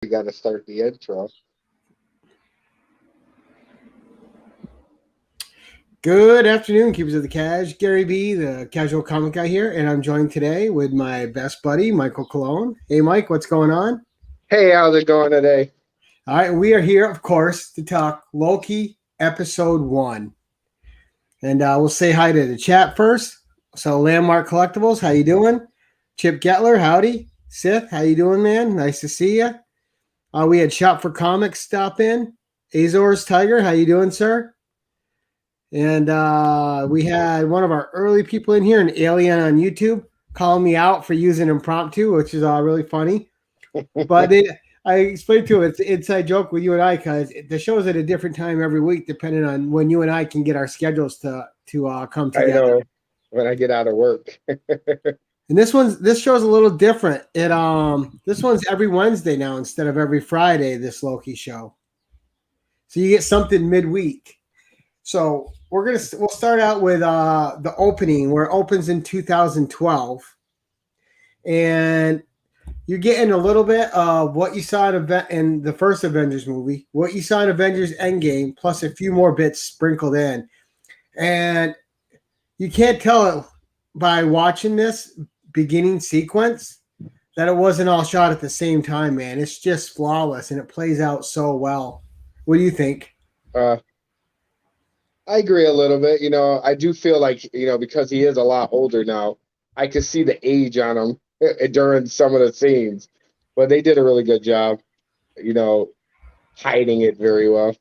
We got to start the intro. Good afternoon, keepers of the cash. Gary B, the casual comic guy here, and I'm joined today with my best buddy, Michael Cologne. Hey, Mike, what's going on? Hey, how's it going today? All right, we are here, of course, to talk Loki episode 1. And we'll say hi to the chat first. So, Landmark Collectibles, how you doing? Chip Getler, howdy. Sith, how you doing, man? Nice to see you. We had Shop for Comics stop in. Azores Tiger, how you doing, sir? And we had one of our early people in here, an alien on YouTube, calling me out for using Impromptu, which is really funny. But I explained to him it's an inside joke with you and I because the show's at a different time every week, depending on when you and I can get our schedules to come together. I know when I get out of work. And this show's a little different. This one's every Wednesday now instead of every Friday. This Loki show, so you get something midweek. So we'll start out with the opening where it opens in 2012, and you're getting a little bit of what you saw in the first Avengers movie, what you saw in Avengers Endgame, plus a few more bits sprinkled in, and you can't tell by watching this beginning sequence that it wasn't all shot at the same time, man. It's just flawless, and it plays out so well. What do you think? I agree a little bit. I do feel like, because he is a lot older now, I could see the age on him during some of the scenes. But they did a really good job, hiding it very well.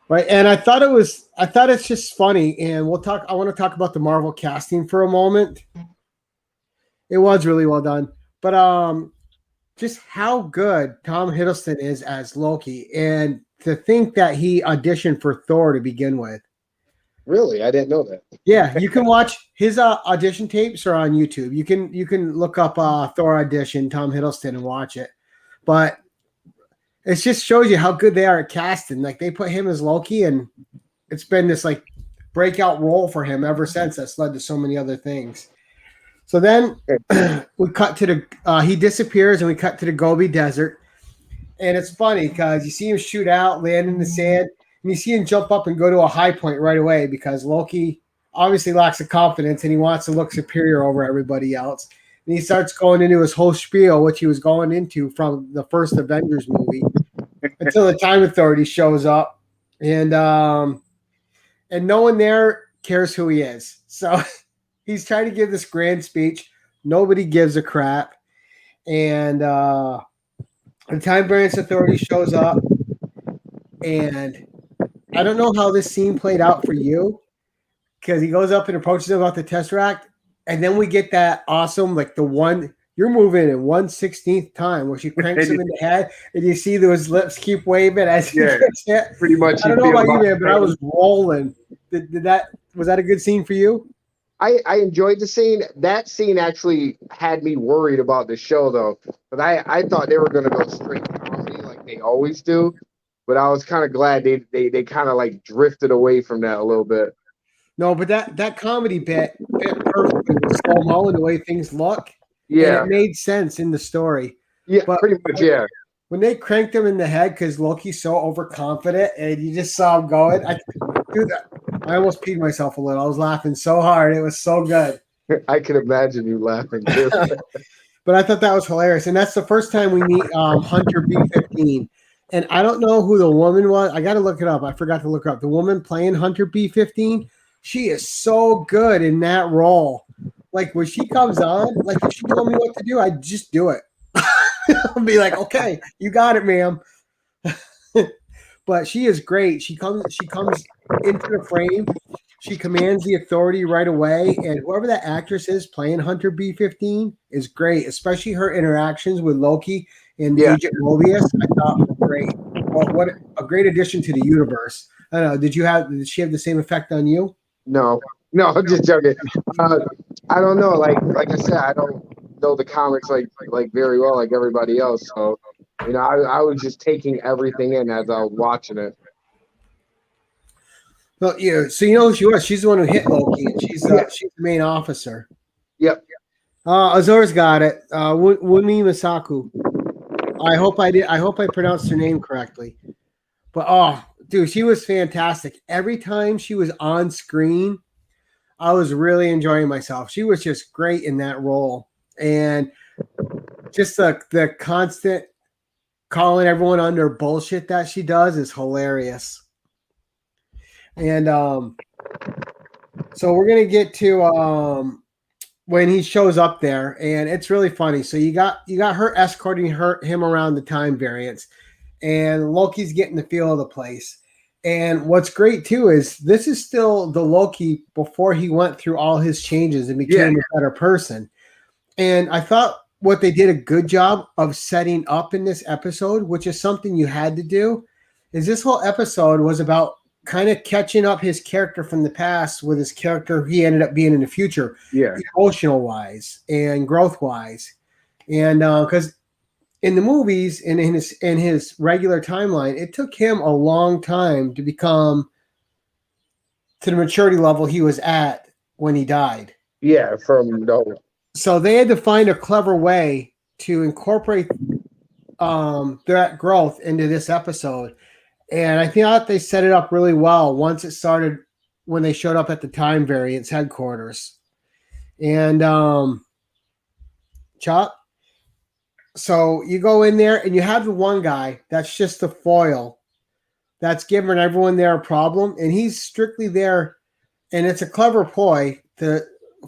Right. And I thought it's just funny. And I want to talk about the Marvel casting for a moment. It was really well done. But just how good Tom Hiddleston is as Loki. And to think that he auditioned for Thor to begin with. Really? I didn't know that. Yeah, you can watch his audition tapes are on YouTube. You can look up Thor audition, Tom Hiddleston, and watch it. But it just shows you how good they are at casting. Like they put him as Loki, and it's been this like breakout role for him ever since. That's led to so many other things. So then we cut to he disappears, and we cut to the Gobi Desert. And it's funny because you see him shoot out, land in the sand. And you see him jump up and go to a high point right away because Loki obviously lacks the confidence and he wants to look superior over everybody else. And he starts going into his whole spiel, which he was going into from the first Avengers movie until the Time Authority shows up. And no one there cares who he is. So he's trying to give this grand speech. Nobody gives a crap. And the Time Variance Authority shows up. And I don't know how this scene played out for you because he goes up and approaches him about the Tesseract. And then we get that awesome, like you're moving in 1/16th time where she cranks him in the head and you see those lips keep waving as he gets hit. Pretty much. I don't know about you, man, but I was rolling. Was that a good scene for you? I enjoyed the scene. That scene actually had me worried about the show, though. But I thought they were going to go straight comedy like they always do. But I was kind of glad they kind of like drifted away from that a little bit. No, but that comedy bit fit perfectly with slow-mo and the way things look. Yeah. And it made sense in the story. Yeah, but pretty much, yeah. When they cranked him in the head because Loki's so overconfident and you just saw him going, I almost peed myself a little. I was laughing so hard. It was so good. I can imagine you laughing too. But I thought that was hilarious. And that's the first time we meet Hunter B-15. And I don't know who the woman was. I got to look it up. I forgot to look her up. The woman playing Hunter B-15, she is so good in that role. Like when she comes on, like if she told me what to do, I'd just do it. I'll be like, okay, you got it, ma'am. But she is great. She comes into the frame. She commands the authority right away. And whoever that actress is playing Hunter B-15 is great, especially her interactions with Loki and Agent Mobius. I thought were great. Well, what a great addition to the universe. I don't know. Did she have the same effect on you? No, I'm just joking. I don't know. Like I said, I don't know the comics like very well like everybody else. So, I was just taking everything in as I was watching it. Well, yeah. So you know who she was? She's the one who hit Loki, and she's the main officer. Yep. Azor's got it. Wunmi Masaku. I hope I did. I hope I pronounced her name correctly. But oh, dude, she was fantastic. Every time she was on screen, I was really enjoying myself. She was just great in that role, and just the constant calling everyone under bullshit that she does is hilarious. And so we're gonna get to when he shows up there, and it's really funny. So you got her escorting him around the time variance, and Loki's getting the feel of the place. And what's great too is this is still the Loki before he went through all his changes and became a better person. And I thought what they did a good job of setting up in this episode, which is something you had to do, is this whole episode was about kind of catching up his character from the past with his character he ended up being in the future, emotional wise and growth wise. And because in the movies and in his regular timeline, it took him a long time to become to the maturity level he was at when he died. Yeah, from no. So they had to find a clever way to incorporate that growth into this episode. And I think they set it up really well once it started when they showed up at the time variance headquarters. And Chop. So you go in there and you have the one guy that's just the foil that's giving everyone there a problem. And he's strictly there. And it's a clever ploy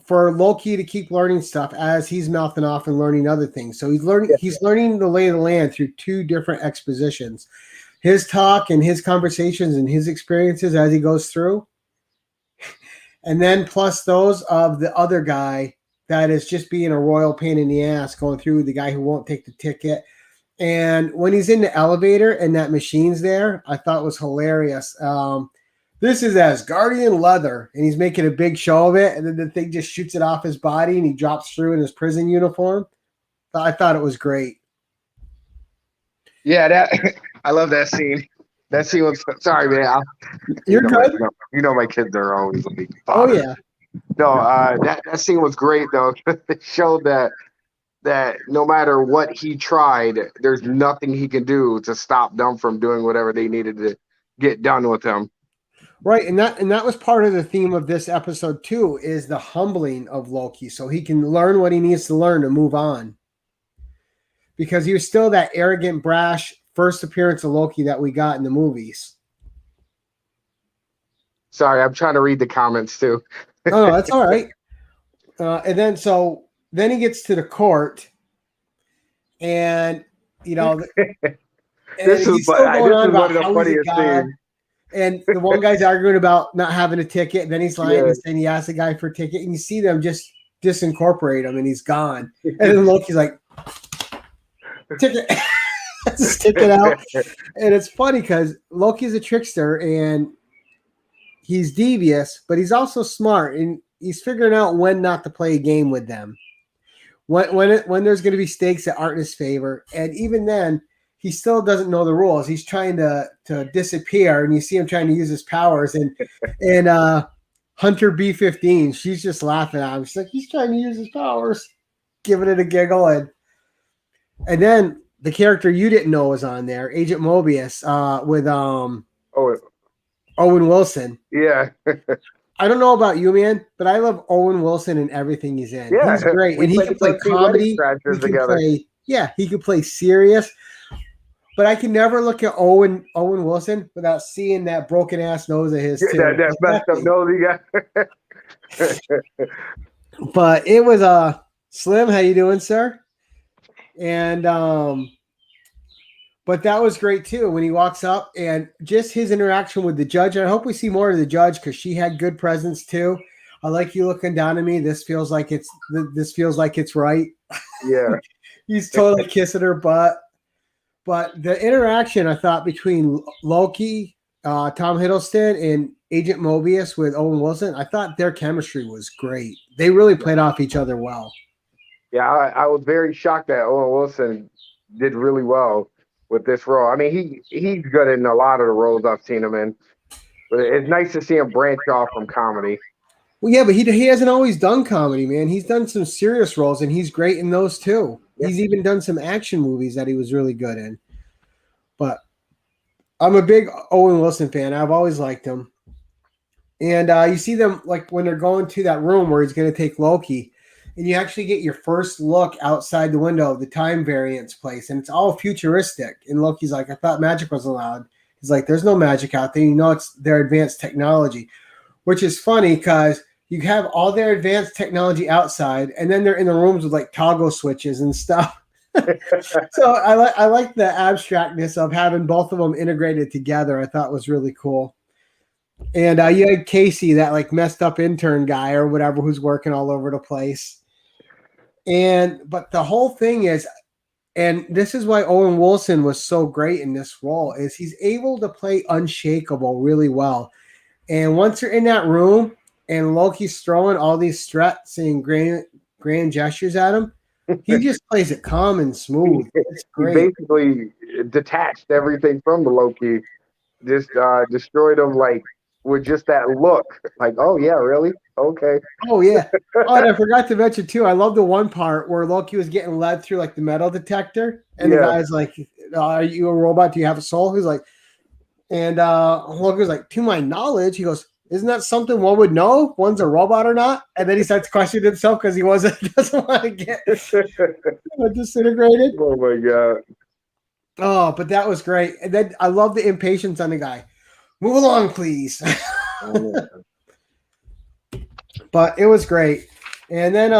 for Loki to keep learning stuff as he's mouthing off and learning other things. So he's learning the lay of the land through two different expositions. His talk and his conversations and his experiences as he goes through. And then plus those of the other guy that is just being a royal pain in the ass going through, the guy who won't take the ticket. And when he's in the elevator and that machine's there, I thought was hilarious. This is Asgardian leather, and he's making a big show of it, and then the thing just shoots it off his body, and he drops through in his prison uniform. I thought it was great. Yeah, I love that scene. That scene was sorry, man. You're good. You know my kids are always like, oh yeah. No, that scene was great though. It showed that no matter what he tried, there's nothing he can do to stop them from doing whatever they needed to get done with him. Right, and that was part of the theme of this episode too, is the humbling of Loki, so he can learn what he needs to learn to move on. Because he was still that arrogant, brash first appearance of Loki that we got in the movies. Sorry, I'm trying to read the comments too. Oh, that's all right. And then he gets to the court, and he's still going on about how he's a god. And the one guy's arguing about not having a ticket, and then he's lying and saying he asked the guy for a ticket, and you see them just disincorporate him, and he's gone. And then Loki's like, ticket. Stick it out. And it's funny because Loki's a trickster and he's devious, but he's also smart, and he's figuring out when not to play a game with them. When there's going to be stakes that aren't in his favor. And even then, he still doesn't know the rules. He's trying to disappear, and you see him trying to use his powers. And Hunter B-15, she's just laughing at him. She's like, he's trying to use his powers, giving it a giggle. And then the character you didn't know was on there, Agent Mobius, with Owen Wilson. Yeah. I don't know about you, man, but I love Owen Wilson in everything he's in. Yeah. He's great. And he can play comedy. He can play serious. But I can never look at Owen Wilson without seeing that broken ass nose of his too. That messed up nose he got. But it was Slim, how you doing, sir? And but that was great too when he walks up and just his interaction with the judge. And I hope we see more of the judge because she had good presence too. I like you looking down at me. This feels like it's right. Yeah. He's totally kissing her butt. But the interaction I thought between Loki, Tom Hiddleston, and Agent Mobius with Owen Wilson, I thought their chemistry was great. They really played off each other well. Yeah, I was very shocked that Owen Wilson did really well with this role. I mean, he's good in a lot of the roles I've seen him in. But it's nice to see him branch off from comedy. Well, yeah, but he hasn't always done comedy, man. He's done some serious roles, and he's great in those too. He's even done some action movies that he was really good in. But I'm a big Owen Wilson fan. I've always liked him. And you see them like when they're going to that room where he's going to take Loki, and you actually get your first look outside the window of the time variance place, and it's all futuristic. And Loki's like, I thought magic was allowed. He's like, there's no magic out there. You know, it's their advanced technology, which is funny because you have all their advanced technology outside, and then they're in the rooms with like toggle switches and stuff. So I like the abstractness of having both of them integrated together. I thought was really cool. And you had Casey, that like messed up intern guy or whatever, who's working all over the place. But the whole thing is, and this is why Owen Wilson was so great in this role, is he's able to play unshakable really well. And once you're in that room and Loki's throwing all these threats and grand gestures at him, he just plays it calm and smooth. It's great. He basically detached everything from the Loki, just destroyed him like with just that look. Like, oh yeah, really? Okay. Oh yeah. Oh, and I forgot to mention too, I love the one part where Loki was getting led through like the metal detector, and the guy's like, are you a robot? Do you have a soul? He's like, and Loki was like, to my knowledge, he goes, isn't that something one would know if one's a robot or not? And then he starts questioning himself because he doesn't want to get disintegrated. Oh my god. Oh, but that was great. And then I love the impatience on the guy. Move along, please. But it was great. And then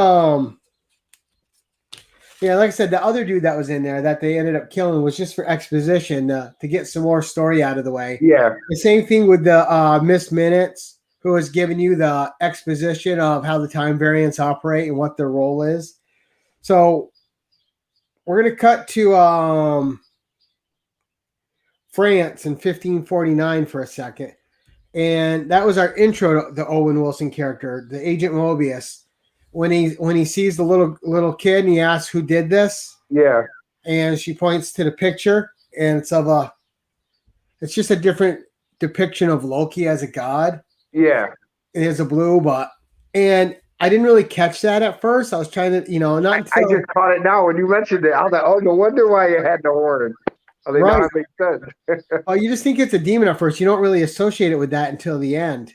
yeah, like I said, the other dude that was in there that they ended up killing was just for exposition to get some more story out of the way. Yeah. The same thing with the Miss Minutes, who was giving you the exposition of how the time variants operate and what their role is. So we're going to cut to France in 1549 for a second. And that was our intro to the Owen Wilson character, the Agent Mobius. When he sees the little kid and he asks who did this. Yeah. And she points to the picture, and it's just a different depiction of Loki as a god. Yeah. It is a blue, and I didn't really catch that at first. I was trying to, not until I just caught it now when you mentioned it. I was like, oh, no wonder why it had the horn. Oh, they right. Now it makes sense. Oh, you just think it's a demon at first. You don't really associate it with that until the end.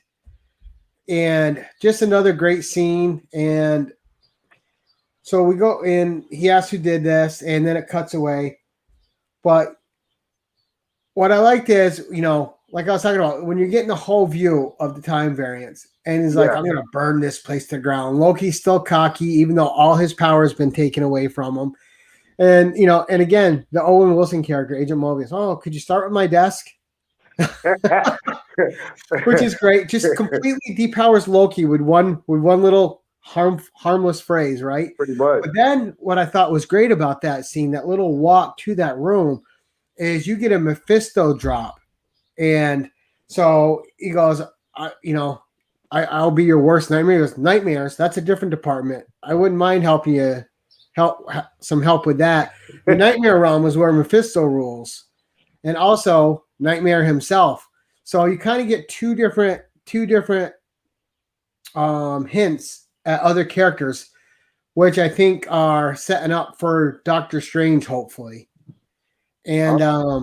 And just another great scene. And so we go in, he asks who did this, and then it cuts away. But what I liked is, like I was talking about, when you're getting the whole view of the time variance, and he's like, I'm going to burn this place to the ground. Loki's still cocky, even though all his power has been taken away from him. And, and again, the Owen Wilson character, Agent Mobius, oh, could you start with my desk? Which is great. Just completely depowers Loki with one little harmless phrase, right? Pretty much. But then what I thought was great about that scene, that little walk to that room, is you get a Mephisto drop. And so he goes, I'll be your worst nightmare. He goes, nightmares, that's a different department. I wouldn't mind helping you some help with that. The Nightmare Realm is where Mephisto rules. And also Nightmare himself. So you kind of get two different hints at other characters, which I think are setting up for Doctor Strange, hopefully. And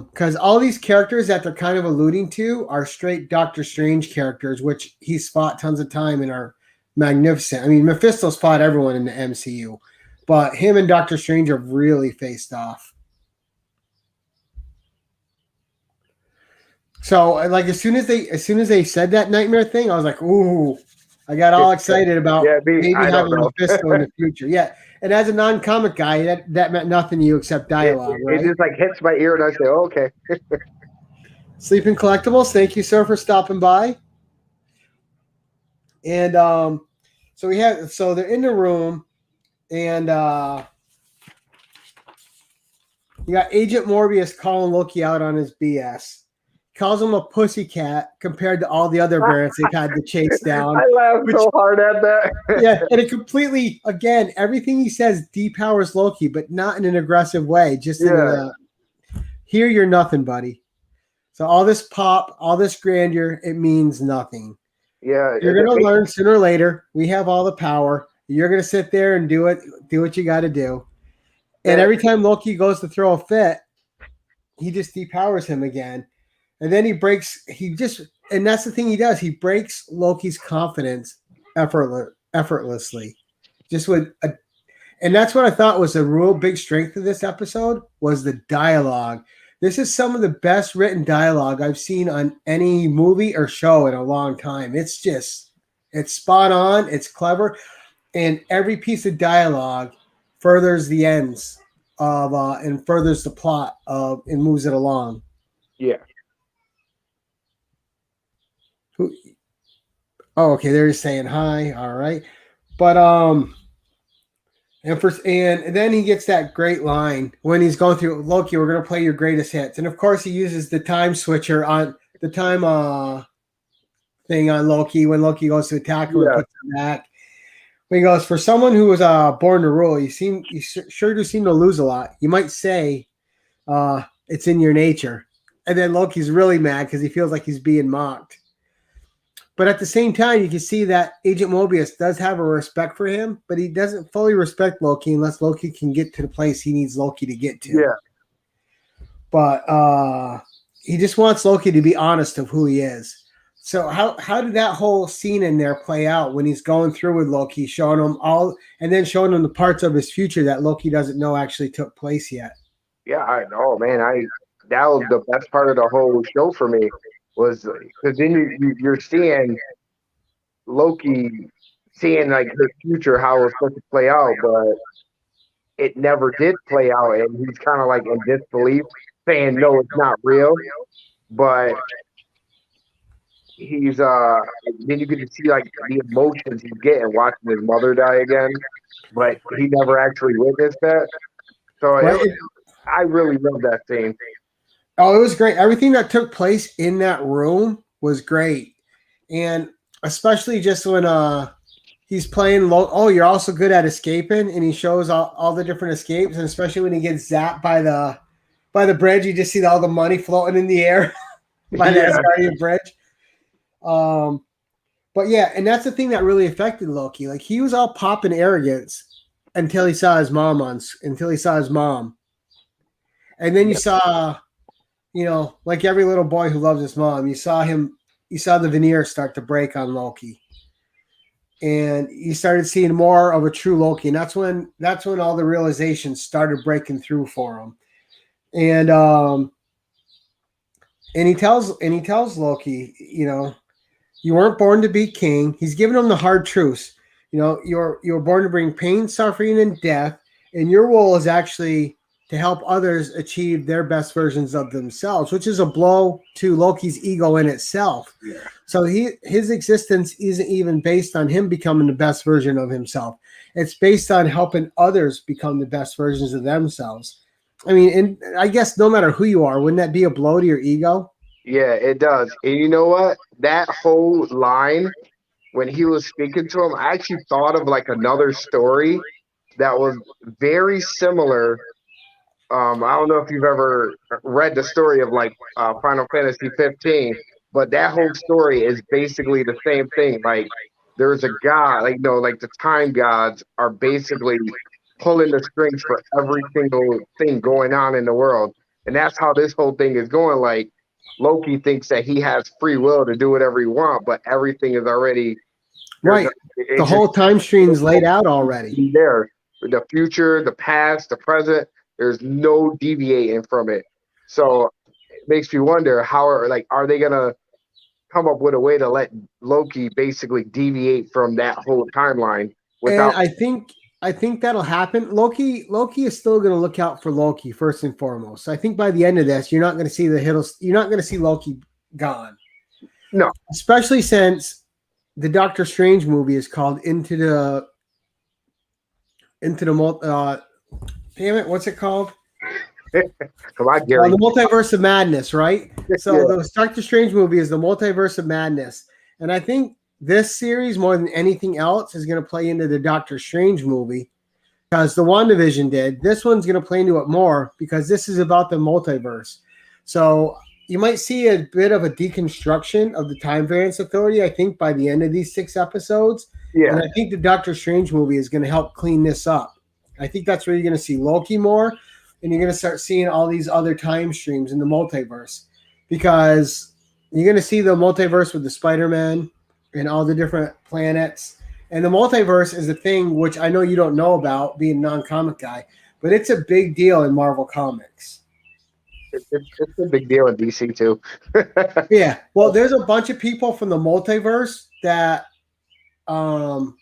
because all these characters that they're kind of alluding to are straight Doctor Strange characters, which he's fought tons of time and are magnificent. I mean, Mephisto's fought everyone in the MCU, but him and Doctor Strange have really faced off. So, like, as soon as they said that nightmare thing, I was like, "Ooh!" I got all excited about maybe having Mephisto in the future. Yeah, and as a non-comic guy, that meant nothing to you except dialogue, right? It just like hits my ear, and I say, oh, "Okay." Sleeping Collectibles, thank you, sir, for stopping by. And so they're in the room, and you got Agent Morbius calling Loki out on his BS. Calls him a pussycat compared to all the other variants they've had to chase down. I laughed so hard at that. Yeah, and it completely, again, everything he says depowers Loki, but not in an aggressive way. Just here, you're nothing, buddy. So all this pop, all this grandeur, it means nothing. Yeah, you're going to learn sooner or later. We have all the power. You're going to sit there and do what you got to do. And every time Loki goes to throw a fit, he just depowers him again. And then and that's the thing he does. He breaks Loki's confidence effortlessly. Just and that's what I thought was a real big strength of this episode was the dialogue. This is some of the best written dialogue I've seen on any movie or show in a long time. It's spot on. It's clever. And every piece of dialogue furthers the ends of and furthers the plot of and moves it along. Yeah. Okay, they're just saying hi. All right. But and then he gets that great line when he's going through Loki, we're gonna play your greatest hits. And of course he uses the time switcher on the time thing on Loki when Loki goes to attack him and puts him back. He goes, for someone who was born to rule, you sure do seem to lose a lot. You might say it's in your nature. And then Loki's really mad because he feels like he's being mocked. But at the same time, you can see that Agent Mobius does have a respect for him, but he doesn't fully respect Loki unless Loki can get to the place he needs Loki to get to. Yeah. But he just wants Loki to be honest of who he is. So how did that whole scene in there play out when he's going through with Loki, showing him all, and then showing him the parts of his future that Loki doesn't know actually took place yet? Yeah, I know, man. That was the best part of the whole show for me was because then you're seeing Loki seeing like his future, how it was supposed to play out, but it never did play out, and he's kind of like in disbelief, saying no, it's not real, but. He's then you get to see like the emotions he's getting watching his mother die again, but he never actually witnessed that. So I really love that scene. Oh, it was great. Everything that took place in that room was great, and especially just when he's playing. Oh, you're also good at escaping, and he shows all the different escapes, and especially when he gets zapped by the bridge, you just see all the money floating in the air by the Asgardian bridge. But yeah, and that's the thing that really affected Loki. Like he was all pop and arrogance until he saw his mom, and then you saw, like every little boy who loves his mom, you saw the veneer start to break on Loki, and you started seeing more of a true Loki, and that's when all the realizations started breaking through for him, and he tells Loki, you weren't born to be king. He's giving him the hard truths. You're born to bring pain, suffering, and death, and your role is actually to help others achieve their best versions of themselves, which is a blow to Loki's ego in itself. Yeah. So his existence isn't even based on him becoming the best version of himself. It's based on helping others become the best versions of themselves. I mean, and I guess no matter who you are, wouldn't that be a blow to your ego? Yeah, it does. And you know what? That whole line, when he was speaking to him, I actually thought of like another story that was very similar. I don't know if you've ever read the story of like Final Fantasy 15, but that whole story is basically the same thing. Like there's a god, like the time gods are basically pulling the strings for every single thing going on in the world. And that's how this whole thing is going. Like Loki thinks that he has free will to do whatever he wants, but everything is already right. The whole time stream is laid out already. There, the future, the past, the present. There's no deviating from it. So it makes me wonder are they gonna come up with a way to let Loki basically deviate from that whole timeline? And I think that'll happen. Loki is still going to look out for Loki first and foremost. So I think by the end of this, you're not going to see you're not going to see Loki gone. No, especially since the Doctor Strange movie is called Into the damn it, what's it called? Come on, Gary. The Multiverse of Madness, right? So the Doctor Strange movie is the Multiverse of Madness, and I think this series, more than anything else, is going to play into the Doctor Strange movie because the WandaVision did. This one's going to play into it more because this is about the multiverse. So you might see a bit of a deconstruction of the Time Variance Authority, I think, by the end of these 6 episodes. Yeah. And I think the Doctor Strange movie is going to help clean this up. I think that's where you're going to see Loki more, and you're going to start seeing all these other time streams in the multiverse, because you're going to see the multiverse with the Spider-Man and all the different planets. And the multiverse is a thing which I know you don't know about, being a non-comic guy, but it's a big deal in Marvel Comics. It's a big deal in DC too. Yeah, well, there's a bunch of people from the multiverse that um,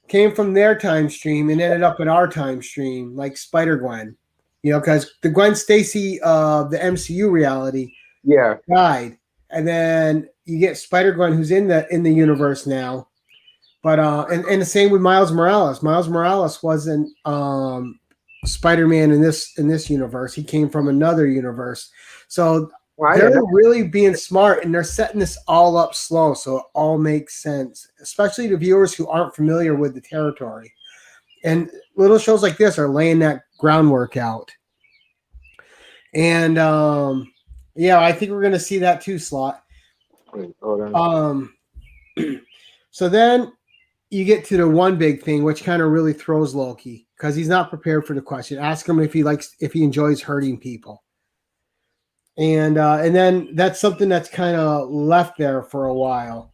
came from their time stream and ended up in our time stream, like Spider Gwen. You know, because the Gwen Stacy of the MCU reality Yeah. died, and then you get Spider Gwen, who's in the universe now. But and the same with Miles Morales. Miles Morales wasn't Spider Man in this universe. He came from another universe. So Well, they're really being smart, and they're setting this all up slow, so it all makes sense, especially to viewers who aren't familiar with the territory. And little shows like this are laying that groundwork out. And yeah, I think we're going to see that too, Slot. Wait, hold on. So then you get to the one big thing, which kind of really throws Loki, because he's not prepared for the question. Ask him if he enjoys hurting people. And then that's something that's kind of left there for a while.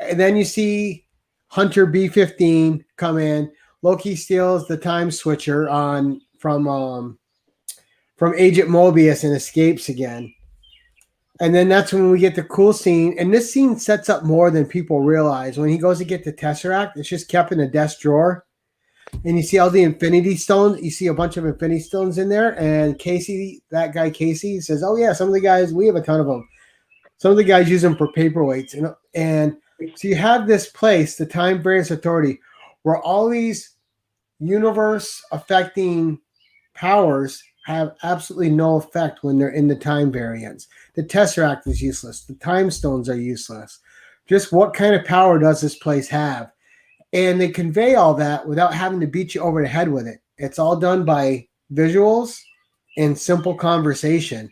And then you see Hunter B-15 come in. Loki steals the time switcher from Agent Mobius and escapes again. And then that's when we get the cool scene. And this scene sets up more than people realize. When he goes to get the Tesseract, it's just kept in a desk drawer. And you see all the Infinity Stones. You see a bunch of Infinity Stones in there. And Casey, that guy Casey, says, oh, yeah, some of the guys, we have a ton of them. Some of the guys use them for paperweights. And so you have this place, the Time Variance Authority, where all these universe-affecting powers have absolutely no effect when they're in the time variance. The Tesseract is useless. The Time Stones are useless. Just what kind of power does this place have? And they convey all that without having to beat you over the head with it. It's all done by visuals and simple conversation.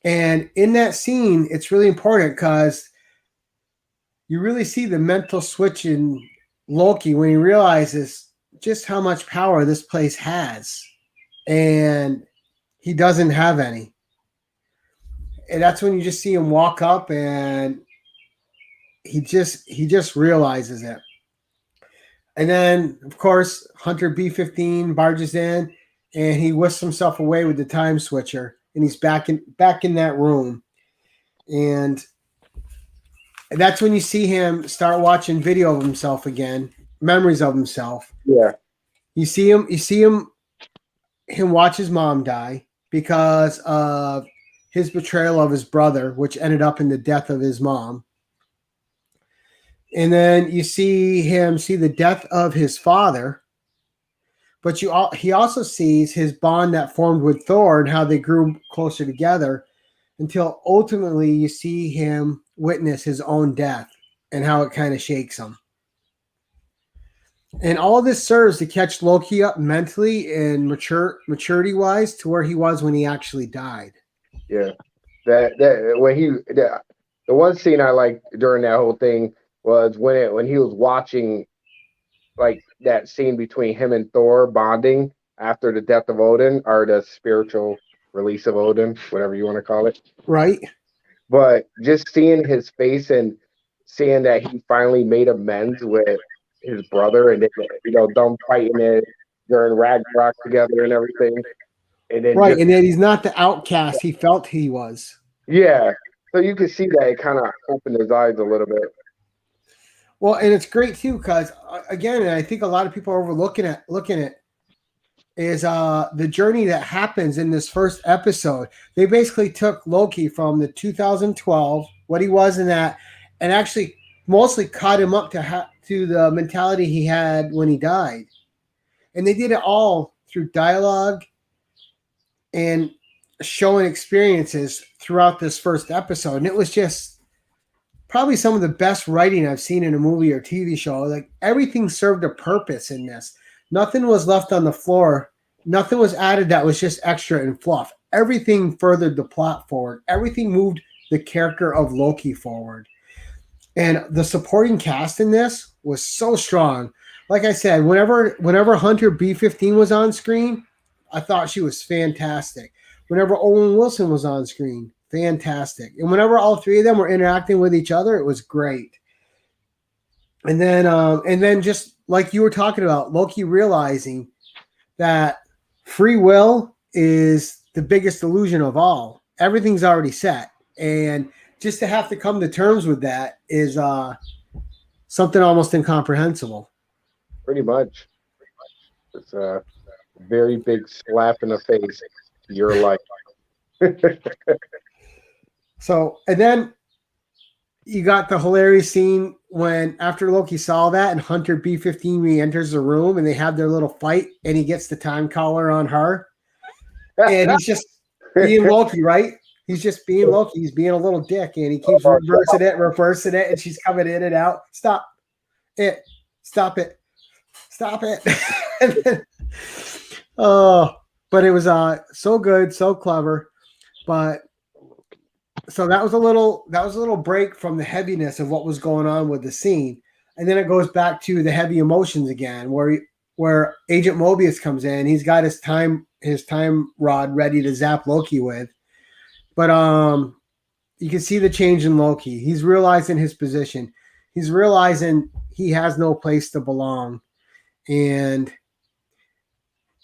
And in that scene, it's really important because you really see the mental switch in Loki when he realizes just how much power this place has. And he doesn't have any. And that's when you just see him walk up, and he just realizes it. And then, of course, Hunter B-15 barges in, and he whisks himself away with the time switcher, and he's back in that room. And that's when you see him start watching video of himself again, memories of himself. Yeah. You see him watch his mom die because of his betrayal of his brother, which ended up in the death of his mom. And then you see him see the death of his father, but he also sees his bond that formed with Thor and how they grew closer together until ultimately you see him witness his own death and how it kind of shakes him. And all of this serves to catch Loki up mentally and maturity-wise to where he was when he actually died. Yeah. That when the one scene I liked during that whole thing was when he was watching like that scene between him and Thor bonding after the death of Odin, or the spiritual release of Odin, whatever you want to call it. Right. But just seeing his face and seeing that he finally made amends with his brother, and them fighting it during Ragnarok together and everything. And then right, and then he's not the outcast he felt he was. Yeah. So you can see that it kind of opened his eyes a little bit. Well, and it's great too, because again, and I think a lot of people are looking at is the journey that happens in this first episode. They basically took Loki from the 2012, what he was in that, and actually mostly caught him up to the mentality he had when he died. And they did it all through dialogue and showing experiences throughout this first episode. And it was just probably some of the best writing I've seen in a movie or TV show. Like, everything served a purpose in this. Nothing was left on the floor. Nothing was added that was just extra and fluff. Everything furthered the plot forward. Everything moved the character of Loki forward. And the supporting cast in this was so strong. like I said, whenever Hunter B-15 was on screen, I thought she was fantastic. Whenever Owen Wilson was on screen, fantastic. And whenever all three of them were interacting with each other, it was great. And then just like you were talking about, Loki realizing that free will is the biggest illusion of all. Everything's already set, and just to have to come to terms with that is something almost incomprehensible. Pretty much. It's a very big slap in the face to your life. So, and then you got the hilarious scene when after Loki saw that and Hunter B-15 re-enters the room and they have their little fight and he gets the time collar on her. And he's just being Loki, right? He's just being Loki. He's being a little dick and he keeps reversing it, and she's coming in and out. Stop it. Stop it. Stop it. Then, oh, but it was so good, so clever. But so that was a little break from the heaviness of what was going on with the scene, and then it goes back to the heavy emotions again, where Agent Mobius comes in. He's got his time rod ready to zap Loki with, but you can see the change in Loki. He's realizing his position. He's realizing he has no place to belong, and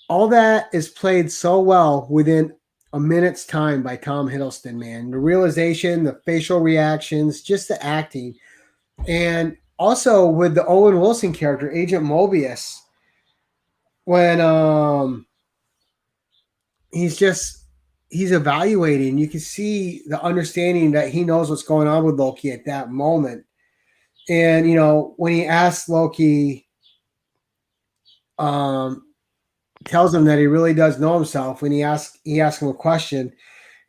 all that is played so well within a minute's time by Tom Hiddleston, man. The realization, the facial reactions, just the acting. And also with the Owen Wilson character, Agent Mobius, when he's evaluating, you can see the understanding that he knows what's going on with Loki at that moment. And, when he asks Loki, tells him that he really does know himself when he asks him a question,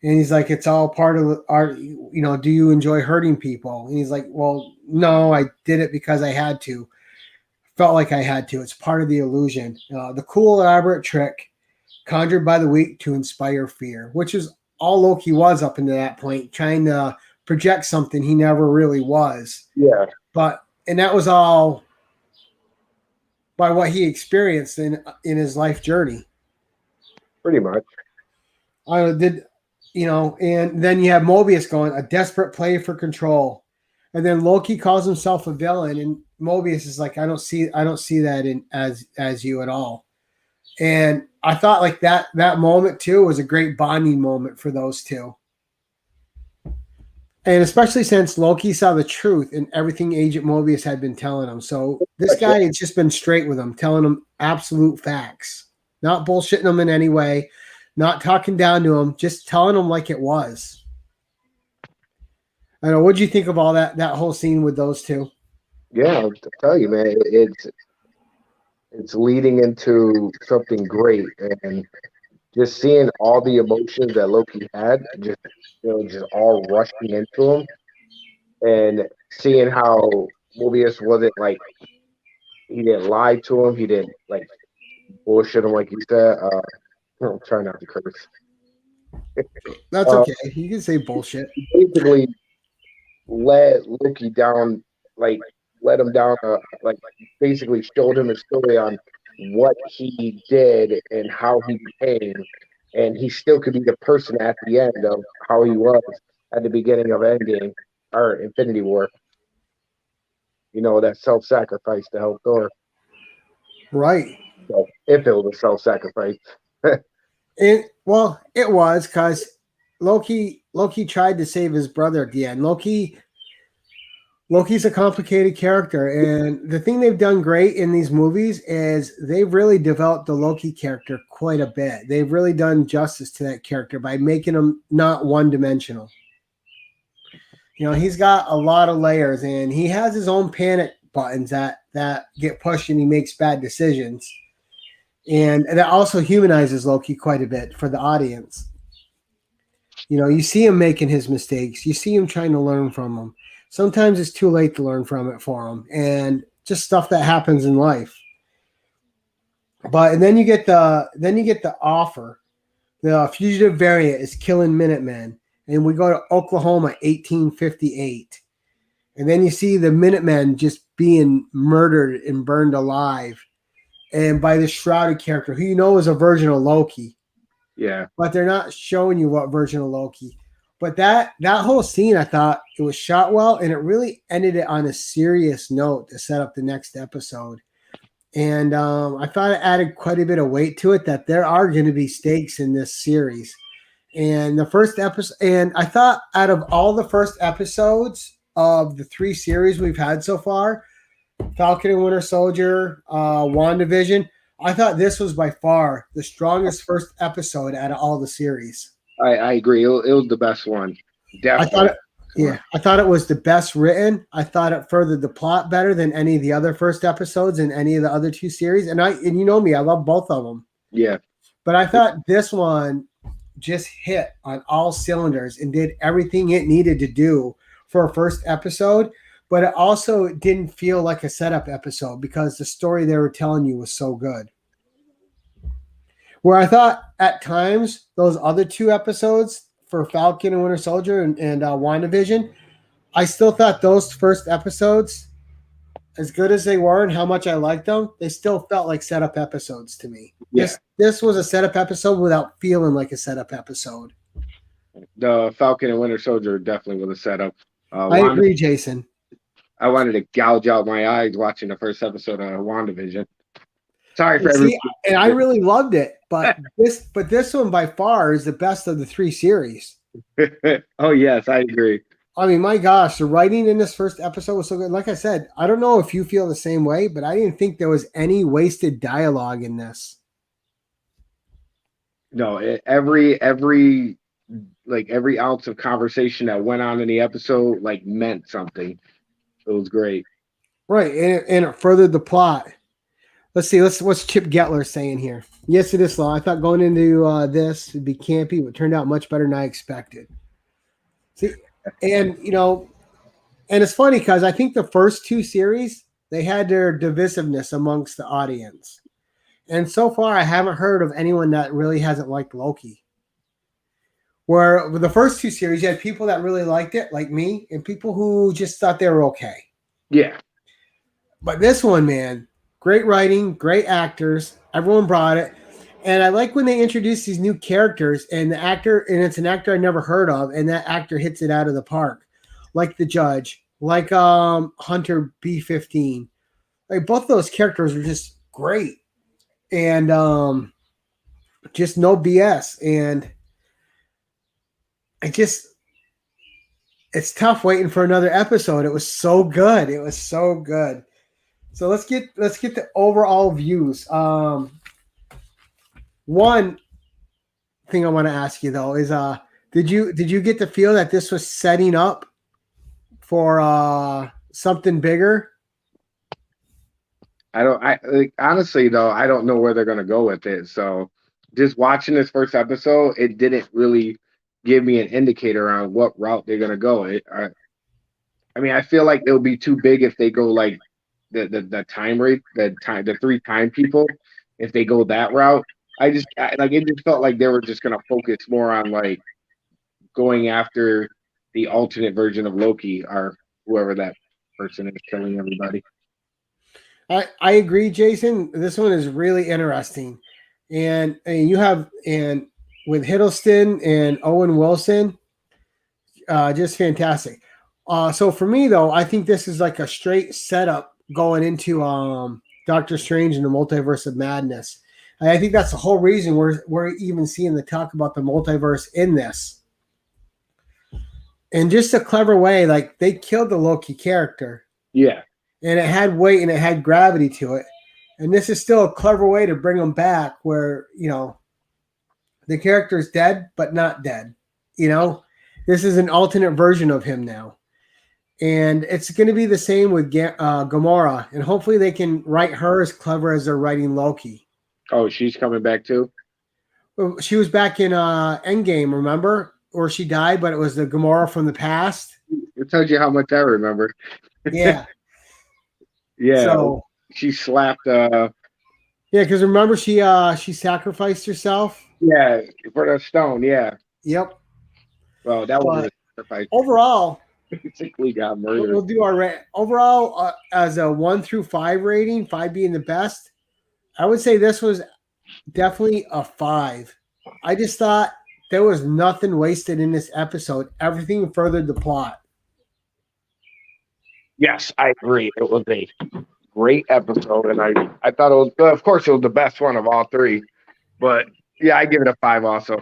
and he's like, it's all part of our, do you enjoy hurting people? And he's like, well, no, I did it because I had to. Felt like I had to. It's part of the illusion. The cool, elaborate trick conjured by the weak to inspire fear, which is all Loki was up until that point, trying to project something he never really was. Yeah. And that was all by what he experienced in his life journey. Pretty much. And then you have Mobius going, a desperate play for control. And then Loki calls himself a villain, and Mobius is like, I don't see that in as you at all. And I thought like that moment too was a great bonding moment for those two. And especially since Loki saw the truth in everything Agent Mobius had been telling him. So this guy has just been straight with him, telling him absolute facts, not bullshitting him in any way, not talking down to him, just telling him like it was. I don't know. What do you think of all that whole scene with those two? Yeah, I'll tell you, man, it's leading into something great, and just seeing all the emotions that Loki had, just all rushing into him, and seeing how Mobius wasn't like, he didn't lie to him, he didn't like bullshit him like you said. I'm trying not to curse. That's okay. You can say bullshit. Basically, let Loki down, like let him down, like basically showed him a story on what he did and how he became, and he still could be the person at the end of how he was at the beginning of Endgame or Infinity War. That self-sacrifice to help Thor. Right. So, if it was a self-sacrifice. It was because Loki tried to save his brother at the end. Loki's a complicated character, and the thing they've done great in these movies is they've really developed the Loki character quite a bit. They've really done justice to that character by making him not one-dimensional. He's got a lot of layers, and he has his own panic buttons that get pushed, and he makes bad decisions. And that also humanizes Loki quite a bit for the audience. You see him making his mistakes. You see him trying to learn from them. Sometimes it's too late to learn from it for him, and just stuff that happens in life. And then you get the offer. The fugitive variant is killing Minutemen, and we go to Oklahoma, 1858, And then you see the Minutemen just being murdered and burned alive, and by this shrouded character who you know is a version of Loki. Yeah. But they're not showing you what version of Loki. But that whole scene, I thought it was shot well, and it really ended it on a serious note to set up the next episode. And I thought it added quite a bit of weight to it, that there are going to be stakes in this series. And the first episode, and I thought out of all the first episodes of the 3 series we've had so far, Falcon and Winter Soldier, WandaVision, I thought this was by far the strongest first episode out of all the series. I agree. It was the best one. Definitely. I thought it was the best written. I thought it furthered the plot better than any of the other first episodes in any of the other 2 series. And you know me, I love both of them. Yeah. But I thought this one just hit on all cylinders and did everything it needed to do for a first episode. But it also didn't feel like a setup episode because the story they were telling you was so good. Where I thought at times those other 2 episodes for Falcon and Winter Soldier and WandaVision, I still thought those first episodes, as good as they were and how much I liked them, they still felt like setup episodes to me. Yeah. This was a setup episode without feeling like a setup episode. The Falcon and Winter Soldier definitely was a setup. I agree, Jason. I wanted to gouge out my eyes watching the first episode of WandaVision. Sorry for everything. And I really loved it, but this one by far is the best of the 3 series. Oh yes, I agree. I mean, my gosh, the writing in this first episode was so good. Like I said, I don't know if you feel the same way, but I didn't think there was any wasted dialogue in this. No, every ounce of conversation that went on in the episode meant something. It was great. Right, and it furthered the plot. Let's see. What's Chip Getler saying here? Yes, it is slow. I thought going into this would be campy, but it turned out much better than I expected. See, and and it's funny because I think the first 2 series they had their divisiveness amongst the audience, and so far I haven't heard of anyone that really hasn't liked Loki. Where with the first 2 series, you had people that really liked it, like me, and people who just thought they were okay. Yeah, but this one, man. Great writing, great actors. Everyone brought it. And I like when they introduce these new characters and it's an actor I never heard of, and that actor hits it out of the park. Like the Judge, like Hunter B-15. Like both of those characters are just great. And just no BS. And it's tough waiting for another episode. It was so good. It was so good. So let's get the overall views. One thing I want to ask you though is did you get the feel that this was setting up for something bigger? Honestly though, I don't know where they're gonna go with it. So just watching this first episode, it didn't really give me an indicator on what route they're gonna go. I feel like it'll be too big if they go like the time rate, the 3 time people, if they go that route. It just felt like they were just gonna focus more on going after the alternate version of Loki or whoever that person is killing everybody. I agree, Jason. This one is really interesting, and you have with Hiddleston and Owen Wilson, just fantastic. So for me though, I think this is like a straight setup going into Doctor Strange and the Multiverse of Madness. And I think that's the whole reason we're even seeing the talk about the multiverse in this. And just a clever way, like they killed the Loki character. Yeah. And it had weight and it had gravity to it. And this is still a clever way to bring them back where, the character is dead, but not dead. This is an alternate version of him now. And it's going to be the same with Gamora. And hopefully they can write her as clever as they're writing Loki. Oh, she's coming back too? She was back in Endgame, remember? Or she died, but it was the Gamora from the past. It tells you how much I remember. Yeah. Yeah. So, she slapped... yeah, because remember she sacrificed herself? Yeah, for the stone, yeah. Yep. Well, that was a sacrifice. Overall, Basically got We'll murdered. do our overall as a 1 through 5 rating, 5 being the best. I would say this was definitely a 5. I just thought there was nothing wasted in this episode. Everything furthered the plot. Yes, I agree. It was a great episode, and I thought it was, of course, it was the best one of all three. But yeah, I give it a 5 also.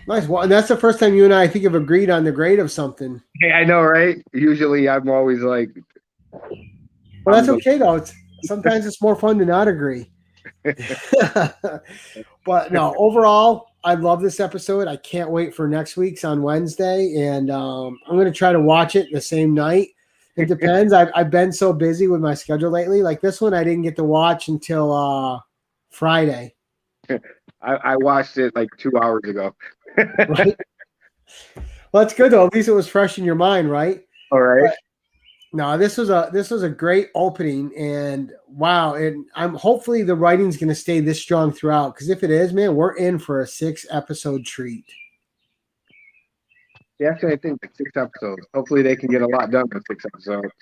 Nice. Well, and that's the first time you and I think have agreed on the grade of something. Hey, I know, right? Usually, I'm always like, Well, that's okay though. Sometimes it's more fun to not agree. But no, overall, I love this episode. I can't wait for next week's on Wednesday, and I'm going to try to watch it the same night. It depends. I've been so busy with my schedule lately. Like this one, I didn't get to watch until Friday. I watched it like 2 hours ago. Right? Well, that's good though. At least it was fresh in your mind, right? All right. But no, this was a great opening, and wow, and I'm hopefully the writing's going to stay this strong throughout. Because if it is, man, we're in for a 6-episode treat. Yeah, actually, I think 6 episodes. Hopefully, they can get a lot done with 6 episodes.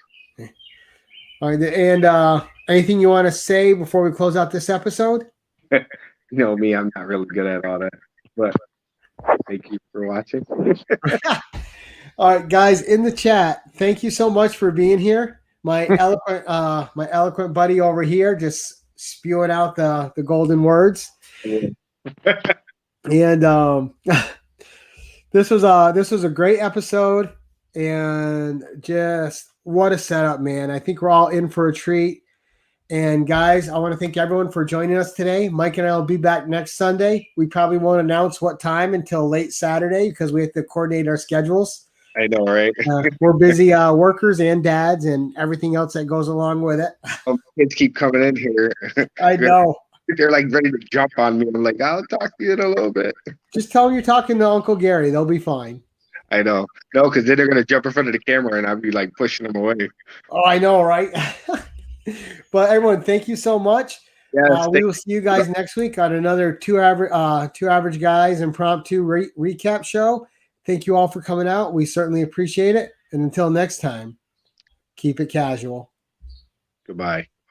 All right, and anything you want to say before we close out this episode? You know me, I'm not really good at all that, but thank you for watching. All right, guys in the chat, thank you so much for being here. My eloquent buddy over here just spewing out the golden words. And this was a great episode, and just what a setup, man. I think we're all in for a treat. And guys, I want to thank everyone for joining us today. Mike and I will be back next Sunday. We probably won't announce what time until late Saturday because we have to coordinate our schedules. I know, right? We're busy workers and dads and everything else that goes along with it. Kids keep coming in here. I know. They're like ready to jump on me. I'm like, I'll talk to you in a little bit. Just tell them you're talking to Uncle Gary. They'll be fine. I know. No, because then they're going to jump in front of the camera and I'll be like pushing them away. Oh, I know, right? But everyone, thank you so much. Yes, We will see you guys next week on another two average guys impromptu recap show. Thank you all for coming out. We certainly appreciate it. And until next time, keep it casual. Goodbye.